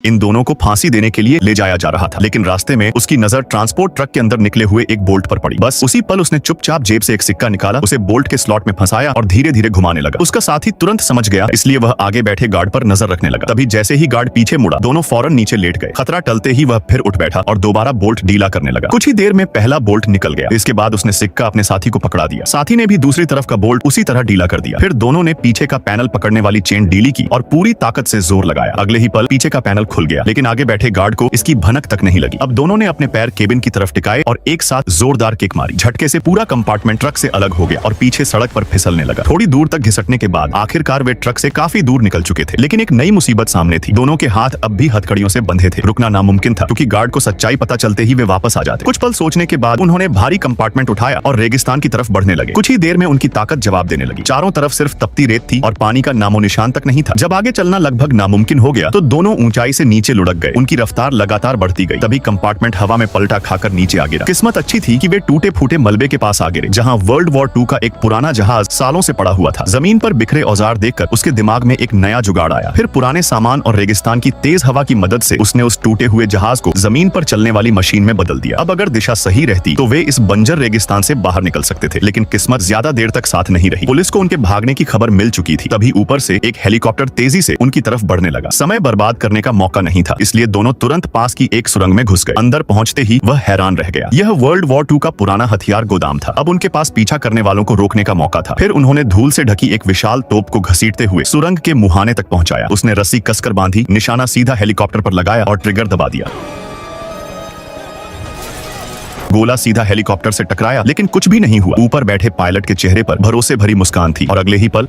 इन दोनों को फांसी देने के लिए ले जाया जा रहा था, लेकिन रास्ते में उसकी नजर ट्रांसपोर्ट ट्रक के अंदर निकले हुए एक बोल्ट पर पड़ी। बस उसी पल उसने चुपचाप जेब से एक सिक्का निकाला, उसे बोल्ट के स्लॉट में फंसाया और धीरे धीरे घुमाने लगा। उसका साथी तुरंत समझ गया, इसलिए वह आगे बैठे गार्ड पर नजर रखने लगा। तभी जैसे ही गार्ड पीछे मुड़ा, दोनों फौरन नीचे लेट गए। खतरा टलते ही वह फिर उठ बैठा और दोबारा बोल्ट ढीला करने लगा। कुछ ही देर में पहला बोल्ट निकल गया। इसके बाद उसने सिक्का अपने साथी को पकड़ा दिया। साथी ने भी दूसरी तरफ का बोल्ट उसी तरह ढीला कर दिया। फिर दोनों ने पीछे का पैनल पकड़ने वाली चेन ढीली की और पूरी ताकत से जोर लगाया। अगले ही पल पीछे का पैनल खुल गया, लेकिन आगे बैठे गार्ड को इसकी भनक तक नहीं लगी। अब दोनों ने अपने पैर केबिन की तरफ टिकाए और एक साथ जोरदार किक मारी। झटके से पूरा कंपार्टमेंट ट्रक से अलग हो गया और पीछे सड़क पर फिसलने लगा। थोड़ी दूर तक घिसटने के बाद आखिरकार वे ट्रक से काफी दूर निकल चुके थे, लेकिन एक नई मुसीबत सामने थी। दोनों के हाथ अब भी हथकड़ियों से बंधे थे। रुकना नामुमकिन था, क्योंकि गार्ड को सच्चाई पता चलते ही वे वापस आ जाते। कुछ पल सोचने के बाद उन्होंने भारी कंपार्टमेंट उठाया और रेगिस्तान की तरफ बढ़ने लगे। कुछ ही देर में उनकी ताकत जवाब देने लगी। चारों तरफ सिर्फ तपती रेत थी और पानी का नामो निशान तक नहीं था। जब आगे चलना लगभग नामुमकिन हो गया तो दोनों ऊंचाई से नीचे लुढ़क गए। उनकी रफ्तार लगातार बढ़ती गई। तभी कंपार्टमेंट हवा में पलटा खाकर नीचे आ गिरा। किस्मत अच्छी थी कि वे टूटे फूटे मलबे के पास आ गिरे, जहां वर्ल्ड वॉर 2 का एक पुराना जहाज सालों से पड़ा हुआ था। जमीन पर बिखरे औजार देखकर उसके दिमाग में एक नया जुगाड़ आया। फिर पुराने सामान और रेगिस्तान की तेज हवा की मदद से उसने उस टूटे हुए जहाज को जमीन पर चलने वाली मशीन में बदल दिया। अब अगर दिशा सही रहती तो वे इस बंजर रेगिस्तान से बाहर निकल सकते थे, लेकिन किस्मत ज्यादा देर तक साथ नहीं रही। पुलिस को उनके भागने की खबर मिल चुकी थी। तभी ऊपर से एक हेलीकॉप्टर तेजी से उनकी तरफ बढ़ने लगा। समय बर्बाद करने का मौका नहीं था, इसलिए दोनों तुरंत पास की एक सुरंग में घुस गए। अंदर पहुंचते ही वह हैरान रह गया। यह वर्ल्ड वॉर 2 का पुराना हथियार गोदाम था। अब उनके पास पीछा करने वालों को रोकने का मौका था। फिर उन्होंने धूल से ढकी एक विशाल तोप को घसीटते हुए सुरंग के मुहाने तक पहुंचाया। उसने रस्सी कसकर बांधी, निशाना सीधा हेलीकॉप्टर पर लगाया और ट्रिगर दबा दिया। गोला सीधा हेलीकॉप्टर से टकराया, लेकिन कुछ भी नहीं हुआ। ऊपर बैठे पायलट के चेहरे पर भरोसे भरी मुस्कान थी और अगले ही पल